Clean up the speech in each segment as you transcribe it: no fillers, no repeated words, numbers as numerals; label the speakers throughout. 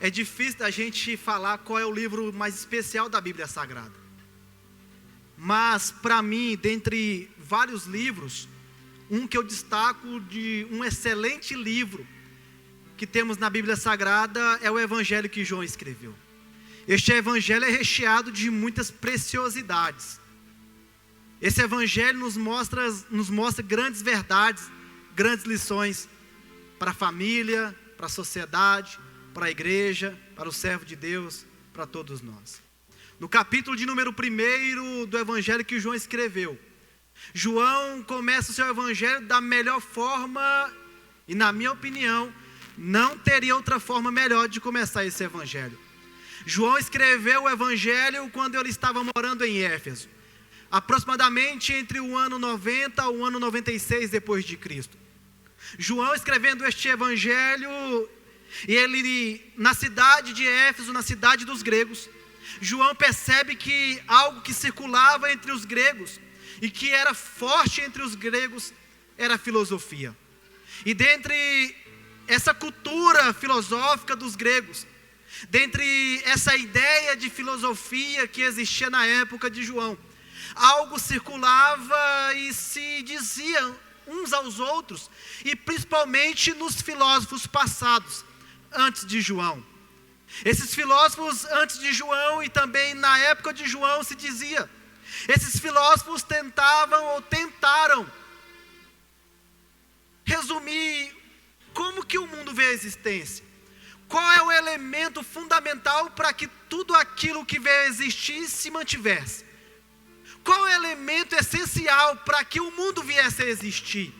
Speaker 1: É difícil da gente falar qual é o livro mais especial da Bíblia Sagrada. Mas, para mim, dentre vários livros, um que eu destaco de um excelente livro que temos na Bíblia Sagrada é o Evangelho que João escreveu. Este Evangelho é recheado de muitas preciosidades. Esse Evangelho nos mostra grandes verdades, grandes lições para a família, para a sociedade, para a igreja, para o servo de Deus, para todos nós. No capítulo de número 1 do Evangelho que João escreveu, João começa o seu Evangelho da melhor forma, e na minha opinião, não teria outra forma melhor de começar esse Evangelho. João escreveu o Evangelho quando ele estava morando em Éfeso, aproximadamente entre o ano 90 ao ano 96 depois de Cristo. João escrevendo este Evangelho, e ele, na cidade de Éfeso, na cidade dos gregos, João percebe que algo que circulava entre os gregos, e que era forte entre os gregos, era a filosofia. E dentre essa cultura filosófica dos gregos, dentre essa ideia de filosofia que existia na época de João, algo circulava e se dizia uns aos outros, e principalmente nos filósofos passados, antes de João. Esses filósofos antes de João e também na época de João se dizia, esses filósofos tentaram resumir como que o mundo vê a existência. Qual é o elemento fundamental para que tudo aquilo que veio existir se mantivesse? Qual é o elemento essencial para que o mundo viesse a existir?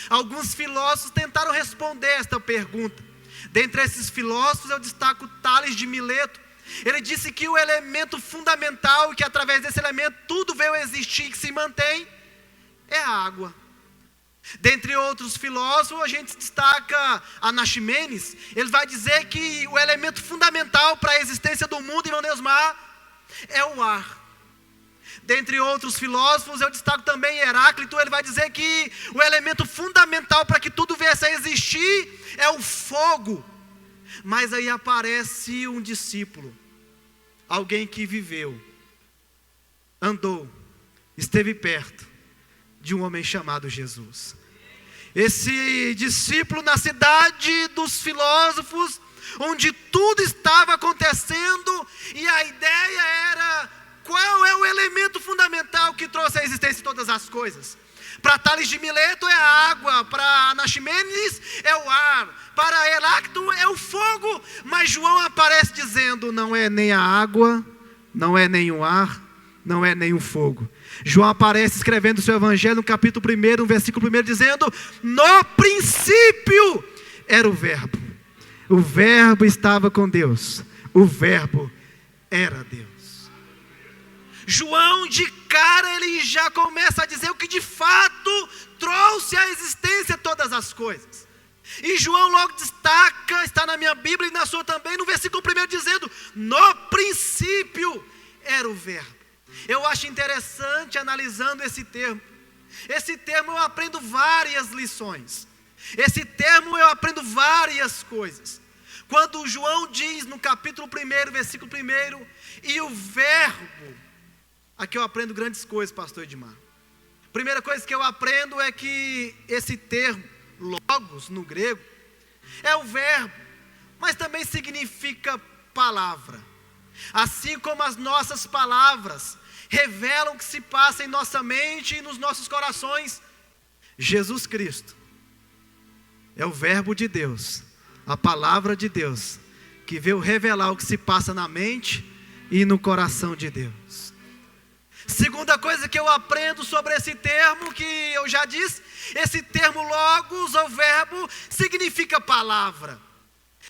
Speaker 1: Alguns filósofos tentaram responder esta pergunta. Dentre esses filósofos eu destaco Tales de Mileto. Ele disse que o elemento fundamental, que através desse elemento tudo veio a existir, que se mantém, é a água. Dentre outros filósofos, a gente destaca Anaximenes. Ele vai dizer que o elemento fundamental para a existência do mundo, irmão Neusmar, é o ar. Dentre outros filósofos, eu destaco também Heráclito. Ele vai dizer que o elemento fundamental para que tudo viesse a existir é o fogo. Mas aí aparece um discípulo, alguém que viveu, andou, esteve perto de um homem chamado Jesus. Esse discípulo na cidade dos filósofos, onde tudo estava acontecendo, e a ideia era: qual é o elemento fundamental que trouxe a existência de todas as coisas? Para Tales de Mileto é a água, para Anaximenes é o ar, para Heráclito é o fogo. Mas João aparece dizendo: não é nem a água, não é nem o ar, não é nem o fogo. João aparece escrevendo o seu Evangelho no capítulo 1, no versículo 1, dizendo: no princípio era o verbo estava com Deus, o verbo era Deus. João de cara ele já começa a dizer o que de fato trouxe à existência todas as coisas. E João logo destaca, está na minha Bíblia e na sua também, no versículo 1 dizendo: no princípio era o verbo. Eu acho interessante analisando esse termo. Esse termo eu aprendo várias lições. Esse termo eu aprendo várias coisas. Quando João diz no capítulo 1, versículo 1, e o verbo, aqui eu aprendo grandes coisas, pastor Edmar. Primeira coisa que eu aprendo é que esse termo, logos no grego, é o verbo, mas também significa palavra. Assim como as nossas palavras revelam o que se passa em nossa mente e nos nossos corações, Jesus Cristo é o verbo de Deus, a palavra de Deus, que veio revelar o que se passa na mente e no coração de Deus. Segunda coisa que eu aprendo sobre esse termo, que eu já disse, esse termo logos, ou verbo, significa palavra.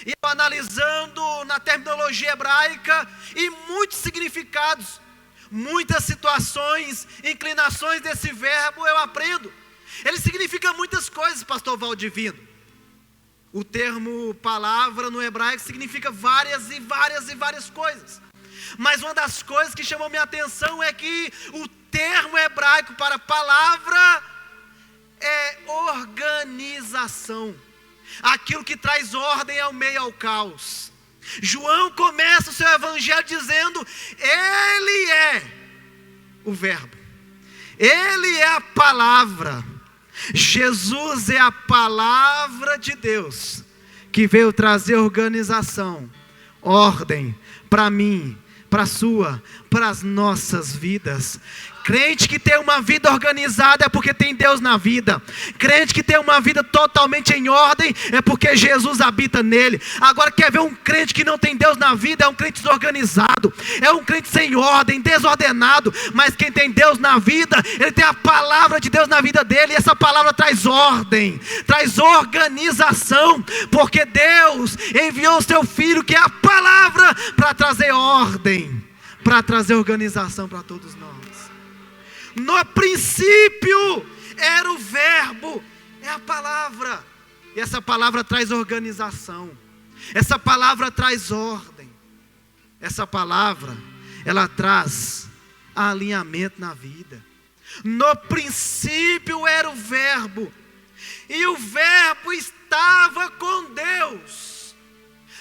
Speaker 1: E eu analisando na terminologia hebraica, e muitos significados, muitas situações, inclinações desse verbo eu aprendo. Ele significa muitas coisas, pastor Valdivino. O termo palavra no hebraico significa várias coisas. Mas uma das coisas que chamou minha atenção é que o termo hebraico para palavra é organização. Aquilo que traz ordem ao meio ao caos. João começa o seu evangelho dizendo: Ele é o Verbo, Ele é a palavra. Jesus é a palavra de Deus, que veio trazer organização, ordem para mim, para a sua, para as nossas vidas. Crente que tem uma vida organizada é porque tem Deus na vida. Crente que tem uma vida totalmente em ordem é porque Jesus habita nele. Agora, quer ver um crente que não tem Deus na vida? É um crente desorganizado, é um crente sem ordem, desordenado. Mas quem tem Deus na vida, ele tem a palavra de Deus na vida dele. E essa palavra traz ordem, traz organização, porque Deus enviou o seu Filho, que é a palavra, para trazer ordem, para trazer organização para todos nós. No princípio era o Verbo, é a palavra. E essa palavra traz organização, essa palavra traz ordem, essa palavra, ela traz alinhamento na vida. No princípio era o Verbo, e o Verbo estava com Deus.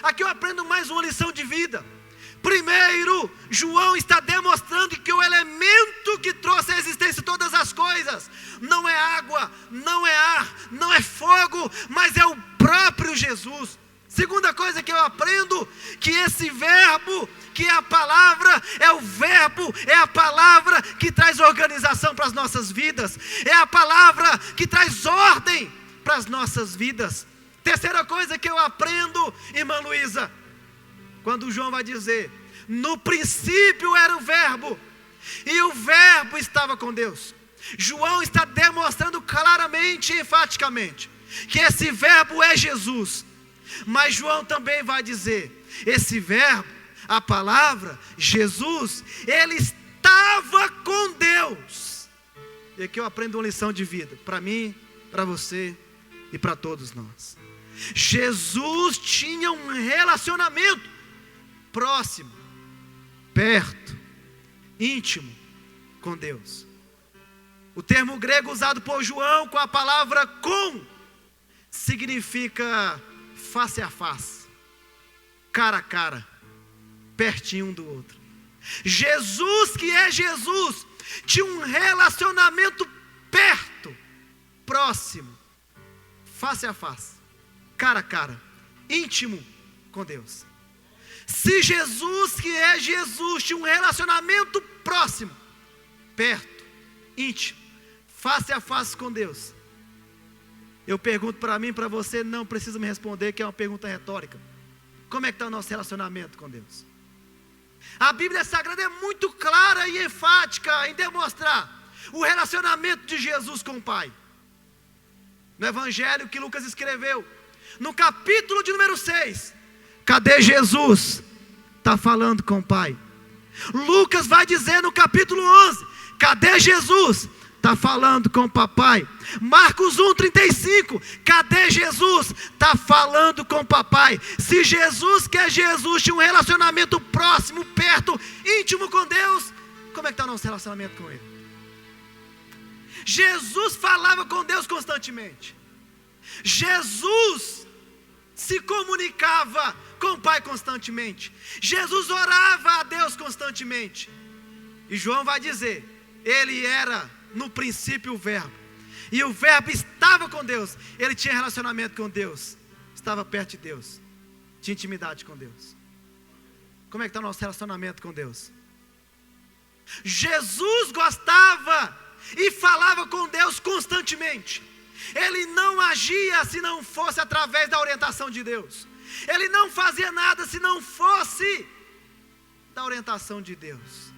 Speaker 1: Aqui eu aprendo mais uma lição de vida. Primeiro, João está demonstrando que o elemento que trouxe à existência todas as coisas não é água, não é ar, não é fogo, mas é o próprio Jesus. Segunda coisa que eu aprendo, que esse Verbo, que é a palavra, é o Verbo, é a palavra que traz organização para as nossas vidas, é a palavra que traz ordem para as nossas vidas. Terceira coisa que eu aprendo, irmã Luísa, quando João vai dizer: no princípio era o Verbo, e o Verbo estava com Deus. João está demonstrando claramente e enfaticamente que esse Verbo é Jesus. Mas João também vai dizer: esse Verbo, a palavra, Jesus, ele estava com Deus. E aqui eu aprendo uma lição de vida, para mim, para você e para todos nós. Jesus tinha um relacionamento próximo, perto, íntimo com Deus. O termo grego usado por João com a palavra com significa face a face, cara a cara, pertinho um do outro. Jesus, que é Jesus, tinha um relacionamento perto, próximo, face a face, cara a cara, íntimo com Deus. Se Jesus, que é Jesus, tinha um relacionamento próximo, perto, íntimo, face a face com Deus, eu pergunto para mim e para você, não precisa me responder, que é uma pergunta retórica: como é que está o nosso relacionamento com Deus? A Bíblia Sagrada é muito clara e enfática em demonstrar o relacionamento de Jesus com o Pai. No Evangelho que Lucas escreveu, no capítulo de número 6, cadê Jesus? Está falando com o Pai. Lucas vai dizer no capítulo 11, cadê Jesus? Está falando com o papai. Marcos 1,35, cadê Jesus? Está falando com o papai. Se Jesus, que é Jesus, tinha um relacionamento próximo, perto, íntimo com Deus, como é que está o nosso relacionamento com Ele? Jesus falava com Deus constantemente. Jesus se comunicava com o Pai constantemente. Jesus orava a Deus constantemente. E João vai dizer, ele era no princípio o Verbo, e o Verbo estava com Deus. Ele tinha relacionamento com Deus, estava perto de Deus, tinha intimidade com Deus. Como é que está o nosso relacionamento com Deus? Jesus gostava e falava com Deus constantemente. Ele não agia se não fosse através da orientação de Deus. Ele não fazia nada se não fosse da orientação de Deus.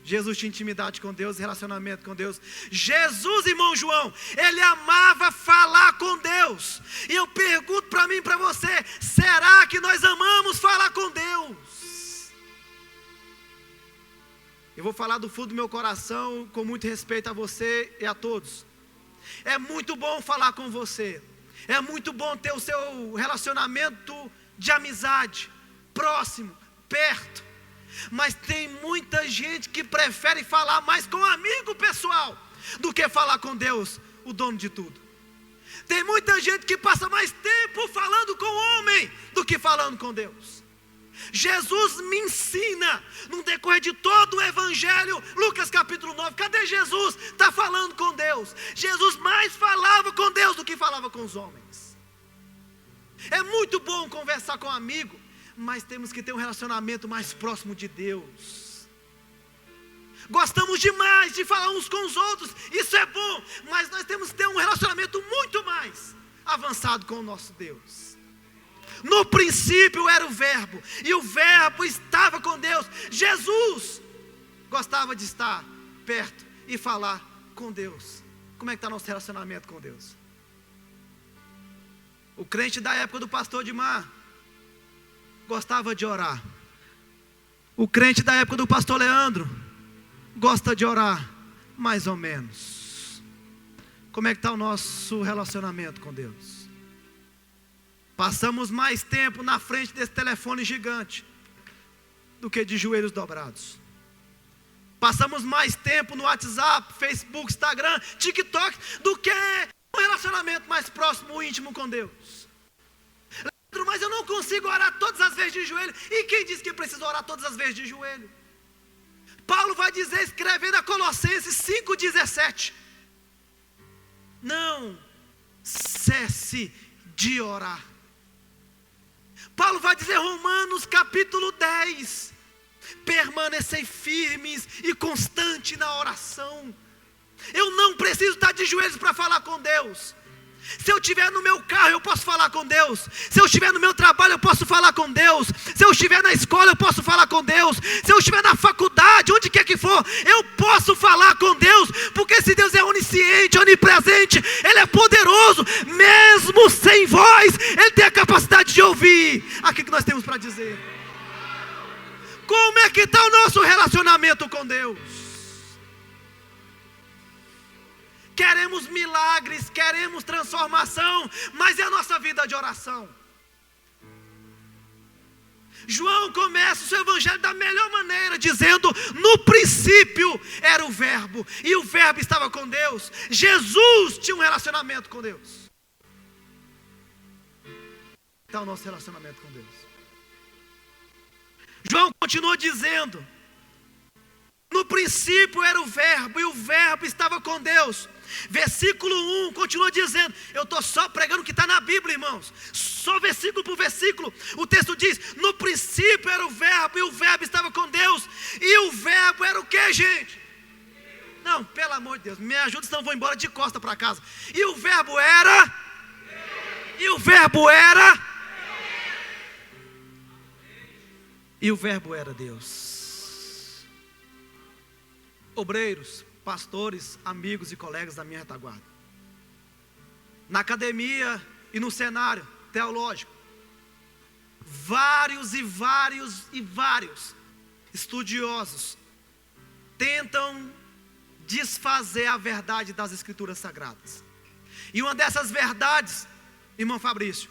Speaker 1: Jesus tinha intimidade com Deus, relacionamento com Deus. Jesus, irmão João, ele amava falar com Deus. E eu pergunto para mim e para você, será que nós amamos falar com Deus? Eu vou falar do fundo do meu coração, com muito respeito a você e a todos. É muito bom falar com você. É muito bom ter o seu relacionamento de amizade, próximo, perto. Mas tem muita gente que prefere falar mais com um amigo pessoal do que falar com Deus, o dono de tudo. Tem muita gente que passa mais tempo falando com o homem do que falando com Deus. Jesus me ensina, no decorrer de todo o Evangelho, Lucas capítulo 9, cadê Jesus? Está falando com Deus. Jesus mais falava com Deus do que falava com os homens. É muito bom conversar com um amigo, mas temos que ter um relacionamento mais próximo de Deus. Gostamos demais de falar uns com os outros, isso é bom, mas nós temos que ter um relacionamento muito mais avançado com o nosso Deus. No princípio era o verbo, e o verbo estava com Deus. Jesus gostava de estar perto e falar com Deus. Como é que está nosso relacionamento com Deus? O crente da época do pastor Dimar gostava de orar. O crente da época do pastor Leandro gosta de orar, mais ou menos. Como é que está o nosso relacionamento com Deus? Passamos mais tempo na frente desse telefone gigante do que de joelhos dobrados. Passamos mais tempo no WhatsApp, Facebook, Instagram, TikTok, do que um relacionamento mais próximo, íntimo com Deus. Mas eu não consigo orar todas as vezes de joelho. E quem disse que precisa orar todas as vezes de joelho? Paulo vai dizer, escrevendo a Colossenses 5,17: não cesse de orar. Paulo vai dizer, Romanos capítulo 10: permanecei firmes e constante na oração. Eu não preciso estar de joelhos para falar com Deus. Se eu estiver no meu carro, eu posso falar com Deus. Se eu estiver no meu trabalho, eu posso falar com Deus. Se eu estiver na escola, eu posso falar com Deus. Se eu estiver na faculdade, onde quer que for, eu posso falar com Deus. Porque esse Deus é onisciente, onipresente, Ele é poderoso. Mesmo sem voz, Ele tem a capacidade de ouvir aquilo que nós temos para dizer. Como é que está o nosso relacionamento com Deus? Queremos milagres, queremos transformação, mas é a nossa vida de oração. João começa o seu evangelho da melhor maneira, dizendo, no princípio era o verbo, e o verbo estava com Deus. Jesus tinha um relacionamento com Deus. Está o nosso relacionamento com Deus. João continua dizendo, no princípio era o verbo, e o verbo estava com Deus. Versículo 1 continua dizendo, eu estou só pregando o que está na Bíblia, irmãos, só versículo por versículo. O texto diz, no princípio era o verbo, e o verbo estava com Deus, e o verbo era o que, gente? Não, pelo amor de Deus, me ajuda, senão eu vou embora de costa para casa. E o verbo era? E o verbo era? E o verbo era Deus. Obreiros, pastores, amigos e colegas da minha retaguarda, na academia e no cenário teológico, vários estudiosos tentam desfazer a verdade das Escrituras Sagradas. E uma dessas verdades, irmão Fabrício,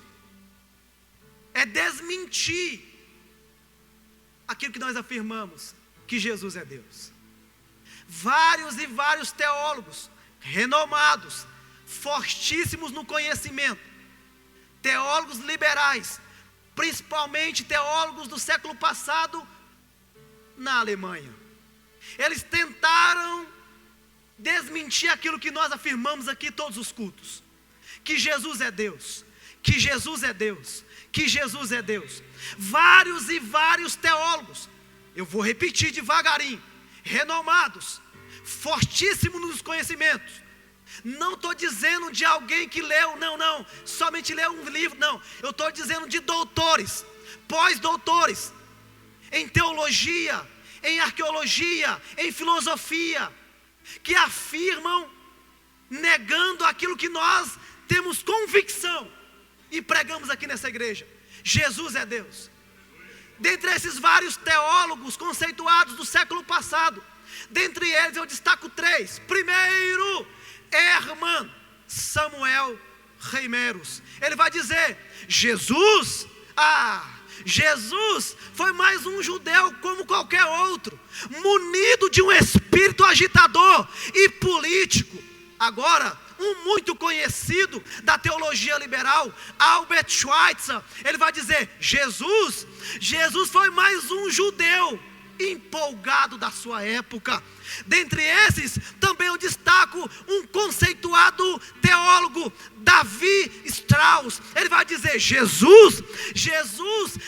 Speaker 1: é desmentir aquilo que nós afirmamos, que Jesus é Deus. Vários teólogos renomados, fortíssimos no conhecimento, teólogos liberais, principalmente teólogos do século passado na Alemanha, eles tentaram desmentir aquilo que nós afirmamos aqui todos os cultos, que Jesus é Deus, que Jesus é Deus, que Jesus é Deus. Vários teólogos, eu vou repetir devagarinho, renomados, fortíssimos nos conhecimentos. Não estou dizendo de alguém que leu, não, somente leu um livro, não. Eu estou dizendo de doutores, pós-doutores, em teologia, em arqueologia, em filosofia, que afirmam, negando aquilo que nós temos convicção e pregamos aqui nessa igreja: Jesus é Deus. Dentre esses vários teólogos conceituados do século passado, dentre eles eu destaco 3. Primeiro, Hermann Samuel Reimeros. Ele vai dizer, Jesus foi mais um judeu como qualquer outro, munido de um espírito agitador e político. Agora, um muito conhecido da teologia liberal, Albert Schweitzer, ele vai dizer: Jesus foi mais um judeu empolgado da sua época. Dentre esses, também eu destaco um conceituado teólogo, Davi Strauss. Ele vai dizer: Jesus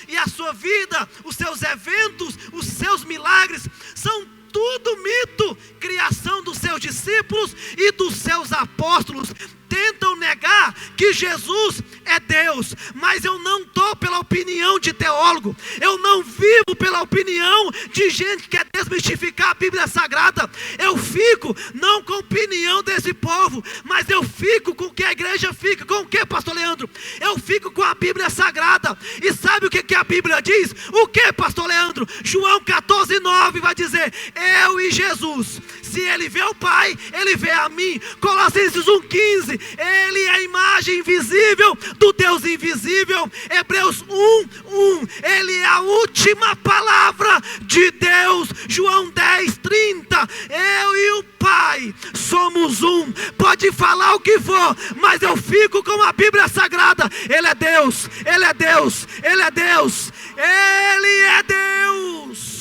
Speaker 1: e a sua vida, os seus eventos, os seus milagres, são tudo mito, criação dos seus discípulos e dos seus apóstolos. Tentam negar que Jesus é Deus, mas eu não estou pela opinião de teólogo, eu não vivo pela opinião de gente que quer desmistificar a Bíblia Sagrada. Eu fico não com a opinião desse povo, mas eu fico com o que a igreja fica. Com o que, pastor Leandro? Eu fico com a Bíblia Sagrada. E sabe o que a Bíblia diz? O que, pastor Leandro? João 14:9 vai dizer: eu e Jesus, se ele vê o Pai, ele vê a mim. Colossenses 1:15, ele é a imagem invisível do Deus invisível. Hebreus 1:1, ele é a última palavra de Deus. João 10:30, eu e o Pai somos um. Pode falar o que for, mas eu fico com a Bíblia Sagrada. Ele é Deus, ele é Deus, ele é Deus, ele é Deus.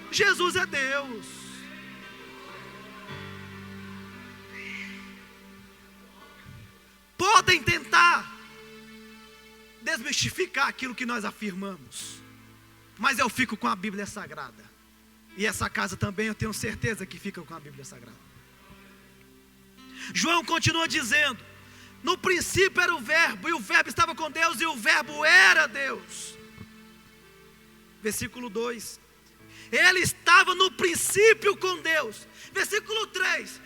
Speaker 1: Jesus é Deus. Podem tentar desmistificar aquilo que nós afirmamos, mas eu fico com a Bíblia Sagrada. E essa casa também eu tenho certeza que fica com a Bíblia Sagrada. João continua dizendo: no princípio era o Verbo, e o Verbo estava com Deus, e o Verbo era Deus. Versículo 2, ele estava no princípio com Deus. Versículo 3,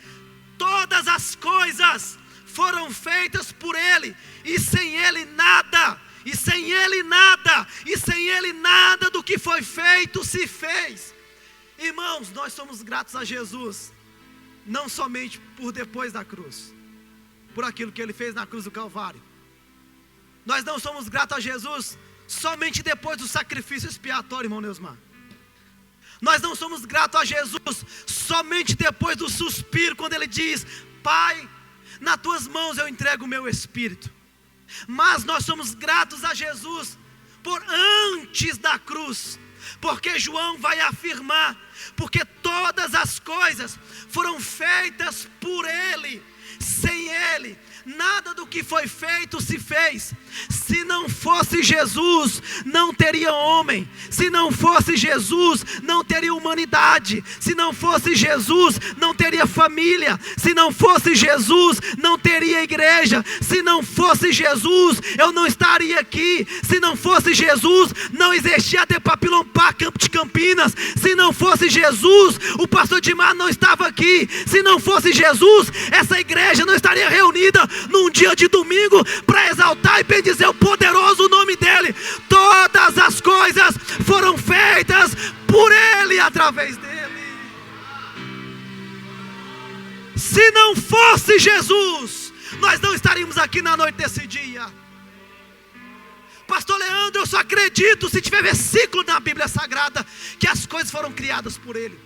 Speaker 1: todas as coisas foram feitas por ele, e sem ele nada do que foi feito se fez. Irmãos, nós somos gratos a Jesus, não somente por depois da cruz, por aquilo que ele fez na cruz do Calvário. Nós não somos gratos a Jesus somente depois do sacrifício expiatório, irmão Neusmar. Nós não somos gratos a Jesus somente depois do suspiro, quando ele diz: Pai, nas tuas mãos eu entrego o meu espírito. Mas nós somos gratos a Jesus por antes da cruz, porque João vai afirmar: porque todas as coisas foram feitas por ele, sem ele nada do que foi feito se fez. Se não fosse Jesus, não teria homem. Se não fosse Jesus, não teria humanidade. Se não fosse Jesus, não teria família. Se não fosse Jesus, não teria igreja. Se não fosse Jesus, eu não estaria aqui. Se não fosse Jesus, não existia The Papillon Park Campo de Campinas. Se não fosse Jesus, o pastor Dimar não estava aqui. Se não fosse Jesus, essa igreja não estaria reunida num dia de domingo para exaltar e bendizer o poderoso nome dele. Todas as coisas foram feitas por ele, através dele. Se não fosse Jesus, nós não estaríamos aqui na noite desse dia. Pastor Leandro, eu só acredito se tiver versículo na Bíblia Sagrada que as coisas foram criadas por ele.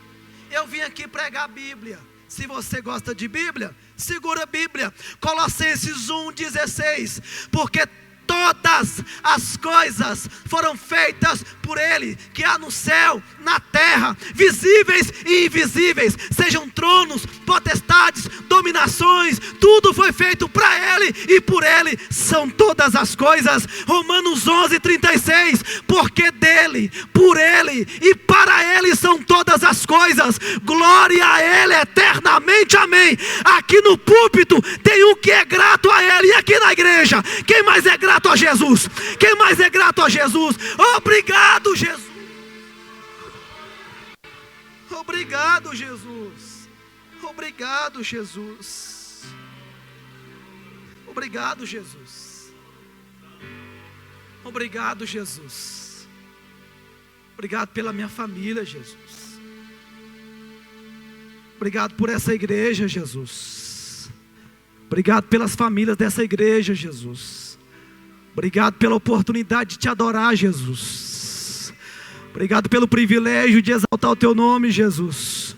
Speaker 1: Eu vim aqui pregar a Bíblia. Se você gosta de Bíblia, segura a Bíblia. Colossenses 1:16, porque todas as coisas foram feitas por ele, que há no céu, na terra, visíveis e invisíveis, sejam tronos, potestades, dominações, tudo foi feito para ele, e por ele são todas as coisas. Romanos 11:36, porque dele, por ele e para ele são todas as coisas, glória a ele eternamente, amém. Aqui no púlpito tem um que é grato a ele, e aqui na igreja, quem mais é grato a Jesus? Quem mais é grato a Jesus? Obrigado, Jesus. Obrigado, Jesus. Obrigado, Jesus. Obrigado, Jesus. Obrigado, Jesus. Obrigado pela minha família, Jesus. Obrigado por essa igreja, Jesus. Obrigado pelas famílias dessa igreja, Jesus. Obrigado pela oportunidade de te adorar, Jesus. Obrigado pelo privilégio de exaltar o teu nome, Jesus.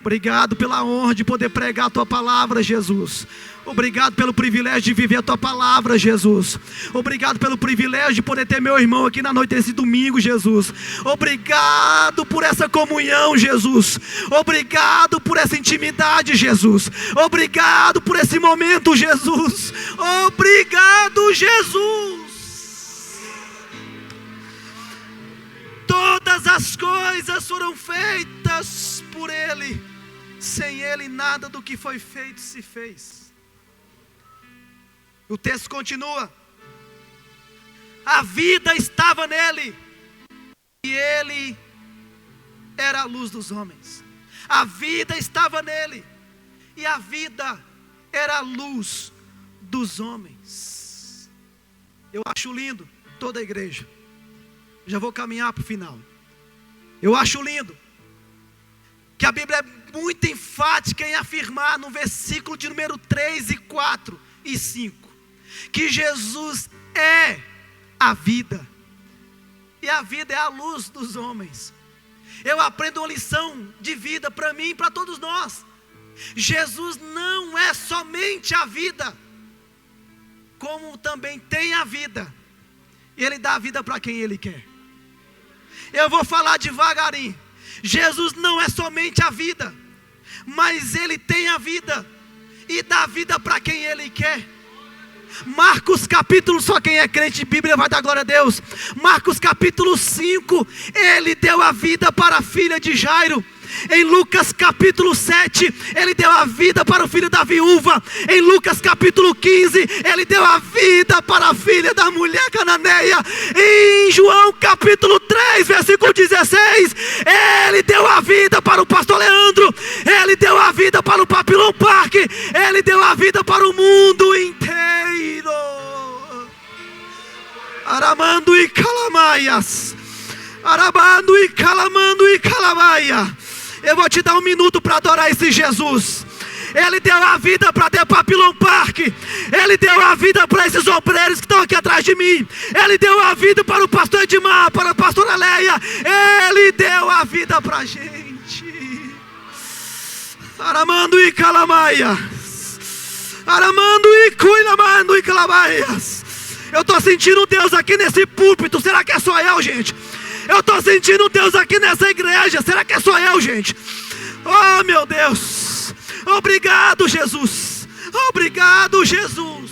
Speaker 1: Obrigado pela honra de poder pregar a Tua palavra, Jesus. Obrigado pelo privilégio de viver a Tua palavra, Jesus. Obrigado pelo privilégio de poder ter meu irmão aqui na noite desse domingo, Jesus. Obrigado por essa comunhão, Jesus. Obrigado por essa intimidade, Jesus. Obrigado por esse momento, Jesus. Obrigado, Jesus. Todas as coisas foram feitas por Ele. Sem Ele nada do que foi feito se fez. O texto continua: a vida estava nele, e ele era a luz dos homens. A vida estava nele, e a vida era a luz dos homens. Eu acho lindo toda a igreja. Já vou caminhar para o final. Eu acho lindo que a Bíblia é muito enfática em afirmar no versículo de número 3 e 4 e 5 que Jesus é a vida, e a vida é a luz dos homens. Eu aprendo uma lição de vida para mim e para todos nós. Jesus não é somente a vida, como também tem a vida, e Ele dá a vida para quem Ele quer. Eu vou falar devagarinho. Jesus não é somente a vida, mas Ele tem a vida e dá a vida para quem Ele quer. Marcos capítulo, só quem é crente de Bíblia vai dar glória a Deus. Marcos capítulo 5, Ele deu a vida para a filha de Jairo. Em Lucas capítulo 7, Ele deu a vida para o filho da viúva. Em Lucas capítulo 15, Ele deu a vida para a filha da mulher cananeia. Em João capítulo 3, versículo 16, Ele deu a vida para o pastor Leandro. Ele deu a vida para o Papillon Park. Ele deu a vida para o mundo inteiro. Aramando e calamaias. Arabando e calamando e calamaia. Eu vou te dar um minuto para adorar esse Jesus. Ele deu a vida para The Papillon Park. Ele deu a vida para esses obreiros que estão aqui atrás de mim. Ele deu a vida para o pastor Edmar, para a pastora Leia. Ele deu a vida para a gente. Aramando e calamaia. Aramando e cuilamando e calamaias. Eu estou sentindo Deus aqui nesse púlpito. Será que é só eu, gente? Eu estou sentindo Deus aqui nessa igreja. Será que é só eu, gente? Oh, meu Deus. Obrigado, Jesus. Obrigado, Jesus.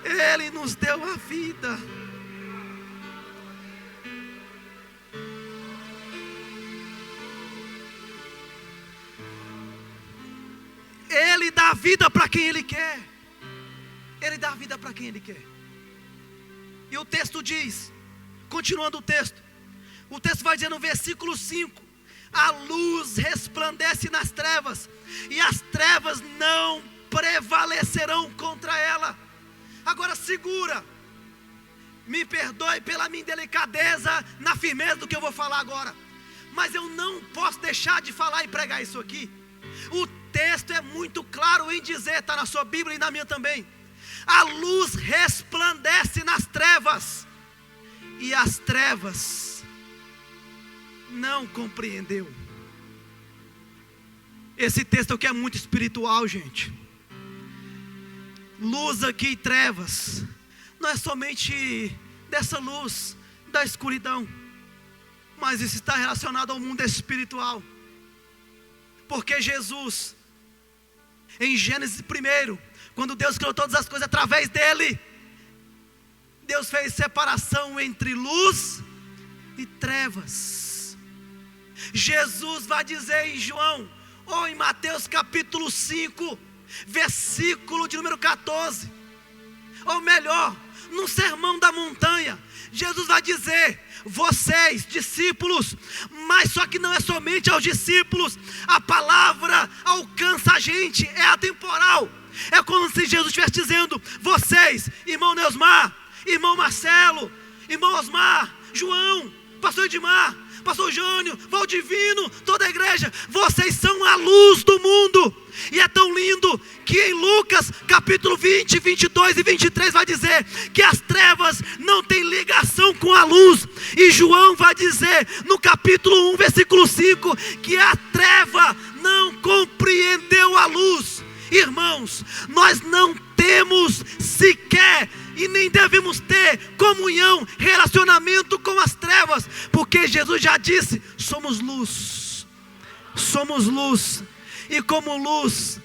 Speaker 1: Ele nos deu a vida. Ele dá a vida para quem Ele quer. Ele dá a vida para quem Ele quer. E o texto diz, continuando o texto vai dizer no versículo 5: a luz resplandece nas trevas, e as trevas não prevalecerão contra ela. Agora segura, me perdoe pela minha delicadeza na firmeza do que eu vou falar agora, mas eu não posso deixar de falar e pregar isso aqui. O texto é muito claro em dizer, está na sua Bíblia e na minha também: a luz resplandece nas trevas, e as trevas não compreendeu. Esse texto aqui é muito espiritual, gente. Luz aqui e trevas não é somente dessa luz da escuridão, mas isso está relacionado ao mundo espiritual. Porque Jesus, em Gênesis 1, quando Deus criou todas as coisas através dele, Deus fez separação entre luz e trevas. Jesus vai dizer em João, ou em Mateus capítulo 5, versículo de número 14, ou melhor, no sermão da montanha, Jesus vai dizer: vocês, discípulos, mas só que não é somente aos discípulos, a palavra alcança a gente, é atemporal. É como se Jesus estivesse dizendo: vocês, irmão Neusmar, irmão Marcelo, irmão Osmar, João, pastor Edmar, pastor Jânio, Valdivino, toda a igreja, vocês são a luz do mundo. E é tão lindo que em Lucas capítulo 20, 22 e 23 vai dizer que as trevas não têm ligação com a luz. E João vai dizer no capítulo 1, versículo 5, que a treva não compreendeu a luz. Irmãos, nós não temos sequer e nem devemos ter comunhão, relacionamento com as trevas, porque Jesus já disse: somos luz, somos luz, e como luz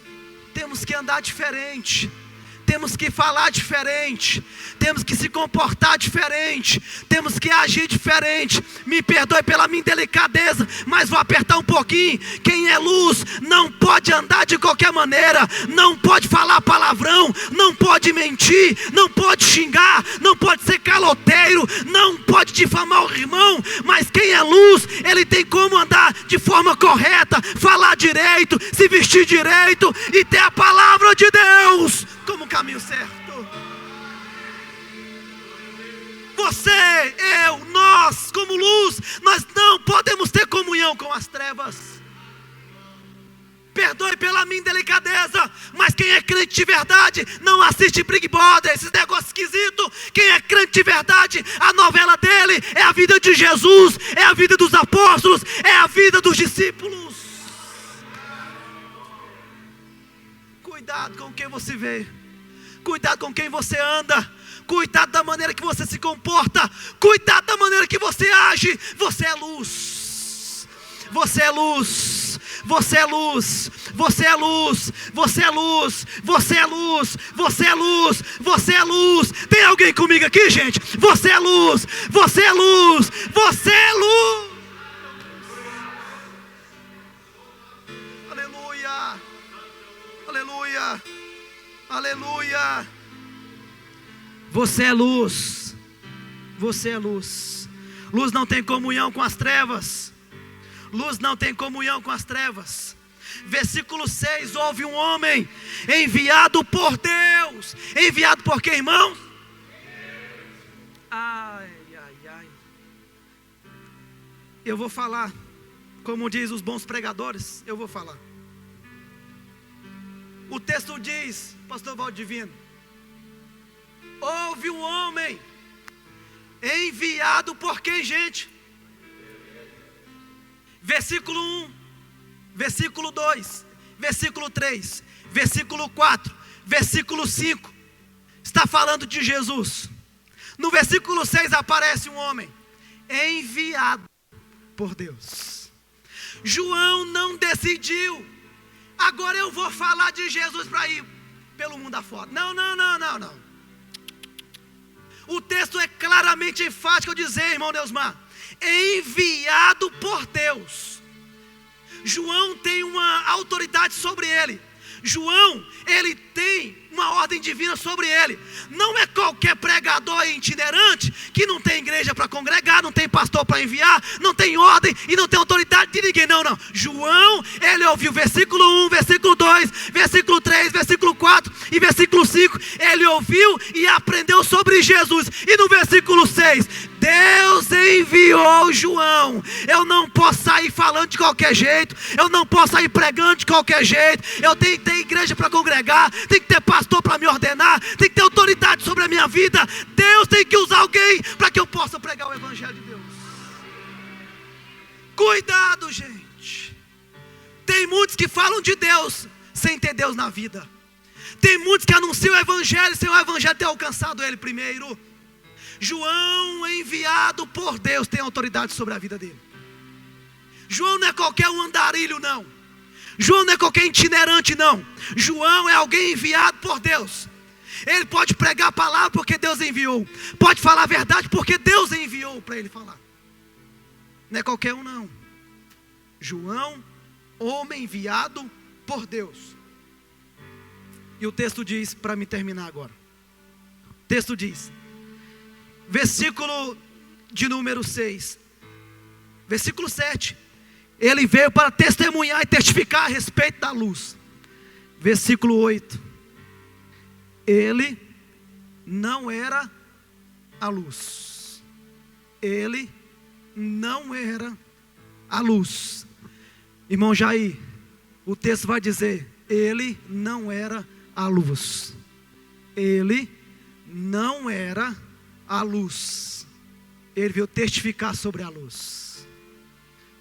Speaker 1: temos que andar diferente, temos que falar diferente, temos que se comportar diferente, temos que agir diferente. Me perdoe pela minha delicadeza, mas vou apertar um pouquinho. Quem é luz não pode andar de qualquer maneira, não pode falar palavrão, não pode mentir, não pode xingar, não pode ser caloteiro, não pode difamar o irmão. Mas quem é luz, ele tem como andar de forma correta, falar direito, se vestir direito e ter a palavra de Deus como caminho certo. Você, eu, nós, como luz, nós não podemos ter comunhão com as trevas. Perdoe pela minha delicadeza, mas quem é crente de verdade não assiste Big Brother, esses negócios esquisitos. Quem é crente de verdade, a novela dele é a vida de Jesus, é a vida dos apóstolos, é a vida dos discípulos. Cuidado com quem você vê, cuidado com quem você anda, cuidado da maneira que você se comporta, cuidado da maneira que você age. Você é luz, você é luz, você é luz, você é luz, você é luz, você é luz, você é luz, você é luz. Tem alguém comigo aqui, gente? Você é luz, você é luz, você é luz. Aleluia, aleluia, aleluia. Você é luz, você é luz. Luz não tem comunhão com as trevas, luz não tem comunhão com as trevas. Versículo 6, houve um homem enviado por Deus. Enviado por quem, irmãos? Ai, ai, ai. Eu vou falar, como diz os bons pregadores, eu vou falar. O texto diz, pastor Valdivino, houve um homem enviado por quem, gente? Versículo 1, versículo 2, versículo 3, versículo 4, versículo 5, está falando de Jesus. No versículo 6 aparece um homem enviado por Deus. João não decidiu: agora eu vou falar de Jesus para ir pelo mundo afora. Não, não, não, não, não. O texto é claramente enfático ao dizer, irmão Neusmar, enviado por Deus. João tem uma autoridade sobre ele. João, ele tem uma ordem divina sobre ele. Não é qualquer pregador itinerante que não tem igreja para congregar, não tem pastor para enviar, não tem ordem e não tem autoridade de ninguém. Não, não. João, ele ouviu versículo 1, versículo 2, versículo 3, versículo 4 e versículo 5. Ele ouviu e aprendeu sobre Jesus. E no versículo 6, Deus enviou João. Eu não posso sair falando de qualquer jeito, eu não posso sair pregando de qualquer jeito. Eu tenho que ter igreja para congregar, tem que ter pastor para me ordenar, tem que ter autoridade sobre a minha vida. Deus tem que usar alguém para que eu possa pregar o evangelho de Deus. Cuidado, gente. Tem muitos que falam de Deus sem ter Deus na vida. Tem muitos que anunciam o evangelho sem o evangelho ter alcançado ele primeiro. João, enviado por Deus, tem autoridade sobre a vida dele. João não é qualquer um andarilho, não. João não é qualquer itinerante, não. João é alguém enviado por Deus. Ele pode pregar a palavra porque Deus enviou, pode falar a verdade porque Deus enviou para ele falar. Não é qualquer um, não. João, homem enviado por Deus. E o texto diz, para me terminar agora, o texto diz, versículo de número 6, versículo 7, ele veio para testemunhar e testificar a respeito da luz. Versículo 8, ele não era a luz. Ele não era a luz. Irmão Jair, o texto vai dizer, ele não era a luz. Ele não era a luz. Ele veio testificar sobre a luz.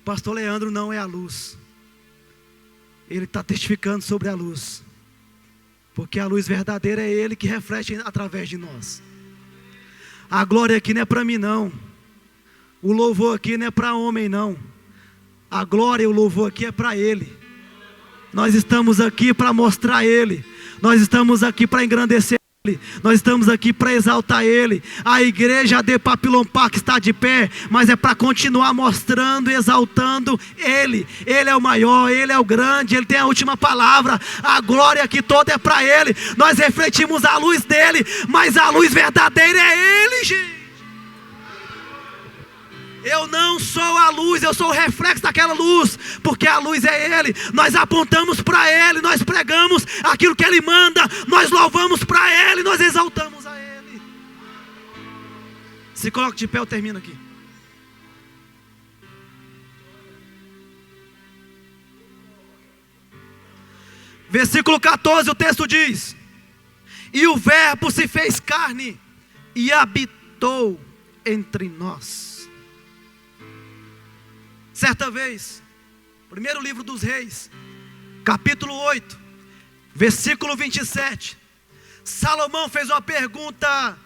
Speaker 1: Pastor Leandro não é a luz. Ele está testificando sobre a luz. Porque a luz verdadeira é Ele que reflete através de nós. A glória aqui não é para mim não. O louvor aqui não é para homem não. A glória e o louvor aqui é para Ele. Nós estamos aqui para mostrar Ele. Nós estamos aqui para engrandecer Ele. Nós estamos aqui para exaltar Ele. A igreja de Papillompá que está de pé, mas é para continuar mostrando e exaltando Ele. Ele é o maior, Ele é o grande, Ele tem a última palavra. A glória aqui toda é para Ele. Nós refletimos a luz dEle, mas a luz verdadeira é Ele, gente. Eu não sou a luz, eu sou o reflexo daquela luz, porque a luz é Ele. Nós apontamos para Ele, nós pregamos aquilo que Ele manda, nós louvamos para Ele, nós exaltamos a Ele. Se coloque de pé, eu termino aqui. Versículo 14, o texto diz: e o verbo se fez carne e habitou entre nós. Certa vez, primeiro livro dos Reis, capítulo 8, versículo 27, Salomão fez uma pergunta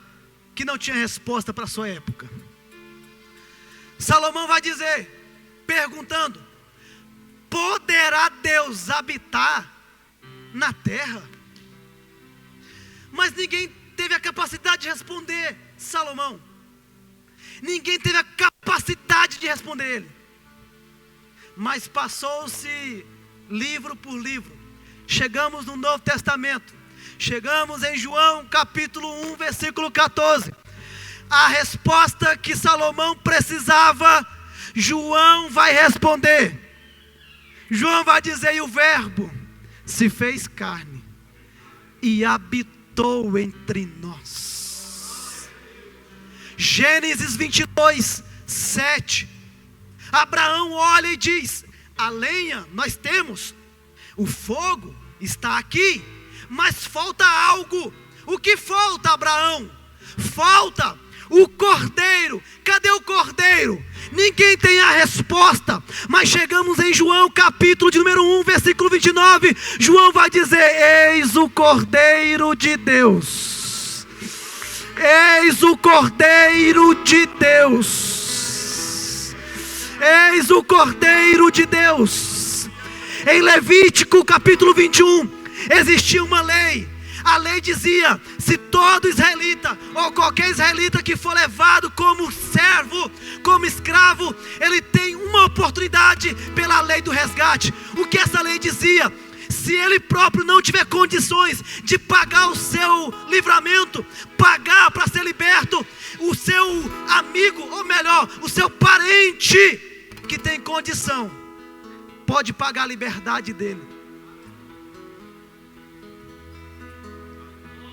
Speaker 1: que não tinha resposta para a sua época. Salomão vai dizer, perguntando: poderá Deus habitar na terra? Mas ninguém teve a capacidade de responder Salomão. Ninguém teve a capacidade de responder ele. Mas passou-se livro por livro. Chegamos no Novo Testamento. Chegamos em João capítulo 1, versículo 14. A resposta que Salomão precisava, João vai responder. João vai dizer: e o verbo se fez carne e habitou entre nós. Gênesis 22, 7. Abraão olha e diz: a lenha nós temos, o fogo está aqui, mas falta algo. O que falta, Abraão? Falta o cordeiro. Cadê o cordeiro? Ninguém tem a resposta. Mas chegamos em João capítulo de número 1, versículo 29. João vai dizer: eis o cordeiro de Deus. Eis o cordeiro de Deus. Eis o Cordeiro de Deus. Em Levítico capítulo 21, existia uma lei. A lei dizia: se todo israelita, ou qualquer israelita que for levado como servo, como escravo, ele tem uma oportunidade pela lei do resgate. O que essa lei dizia? Se ele próprio não tiver condições de pagar o seu livramento, pagar para ser liberto, o seu amigo, ou melhor, o seu parente que tem condição, pode pagar a liberdade dele.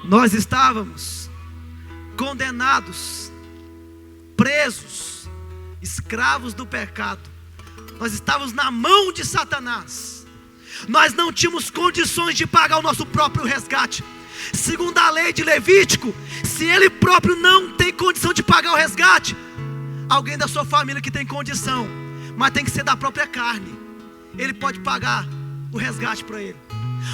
Speaker 1: Nós estávamos condenados, presos, escravos do pecado. Nós estávamos na mão de Satanás. Nós não tínhamos condições de pagar o nosso próprio resgate. Segundo a lei de Levítico, se ele próprio não tem condição de pagar o resgate, alguém da sua família que tem condição, mas tem que ser da própria carne, ele pode pagar o resgate para ele.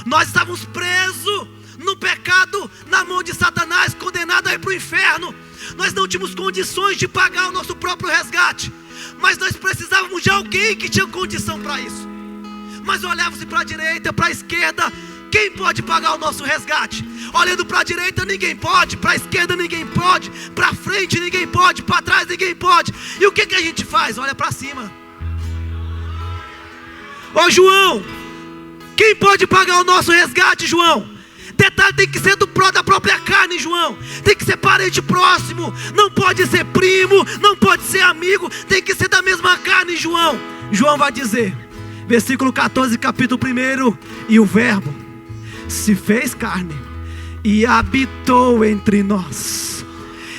Speaker 1: Nós estávamos presos no pecado, na mão de Satanás, condenados a ir para o inferno. Nós não tínhamos condições de pagar o nosso próprio resgate, mas nós precisávamos de alguém que tinha condição para isso. Mas olhava-se para a direita, para a esquerda, quem pode pagar o nosso resgate? Olhando para a direita, ninguém pode. Para a esquerda, ninguém pode. Para frente, ninguém pode. Para trás, ninguém pode. E o que a gente faz? Olha para cima. Ô João, quem pode pagar o nosso resgate, João? Detalhe, tem que ser da própria carne, João. Tem que ser parente próximo. Não pode ser primo, não pode ser amigo. Tem que ser da mesma carne, João. João vai dizer, versículo 14, capítulo 1: e o verbo se fez carne e habitou entre nós.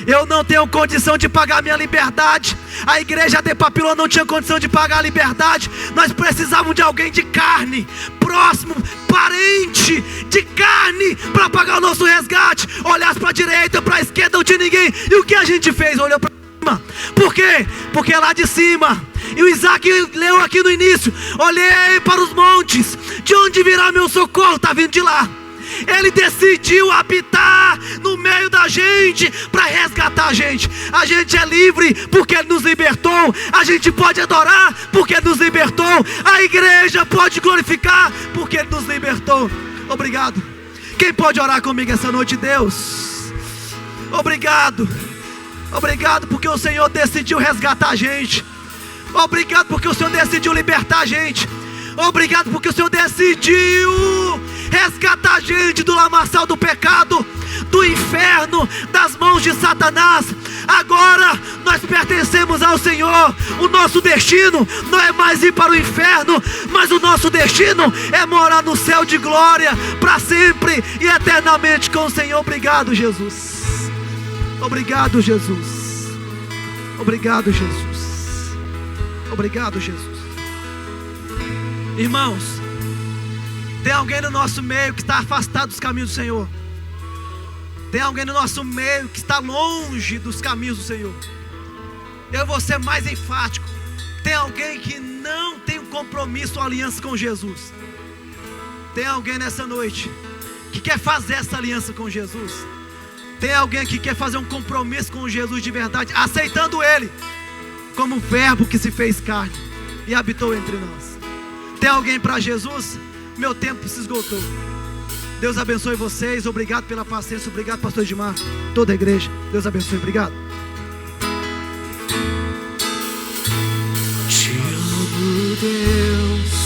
Speaker 1: Eu não tenho condição de pagar minha liberdade. A igreja de Papillompá não tinha condição de pagar a liberdade. Nós precisávamos de alguém de carne, próximo, parente, de carne, para pagar o nosso resgate. Olhasse para a direita, para a esquerda, não tinha ninguém. E o que a gente fez? Olhou para Por quê? Porque é lá de cima. E o Isaac leu aqui no início: olhei para os montes, de onde virá meu socorro? Está vindo de lá. Ele decidiu habitar no meio da gente para resgatar a gente. A gente é livre porque Ele nos libertou. A gente pode adorar porque Ele nos libertou. A igreja pode glorificar porque Ele nos libertou. Obrigado. Quem pode orar comigo essa noite? Deus, obrigado. Obrigado porque o Senhor decidiu resgatar a gente. Obrigado porque o Senhor decidiu libertar a gente. Obrigado porque o Senhor decidiu resgatar a gente do lamaçal do pecado, do inferno, das mãos de Satanás. Agora nós pertencemos ao Senhor. O nosso destino não é mais ir para o inferno, mas o nosso destino é morar no céu de glória para sempre e eternamente com o Senhor. Obrigado, Jesus. Obrigado, Jesus. Obrigado, Jesus. Obrigado, Jesus. Irmãos, tem alguém no nosso meio que está afastado dos caminhos do Senhor. Tem alguém no nosso meio que está longe dos caminhos do Senhor. Eu vou ser mais enfático. Tem alguém que não tem um compromisso ou aliança com Jesus. Tem alguém nessa noite que quer fazer essa aliança com Jesus. Tem alguém que quer fazer um compromisso com Jesus de verdade, aceitando Ele como verbo que se fez carne e habitou entre nós. Tem alguém para Jesus? Meu tempo se esgotou. Deus abençoe vocês. Obrigado pela paciência. Obrigado, pastor Edmar, toda a igreja. Deus abençoe. Obrigado.
Speaker 2: Te amo, Deus.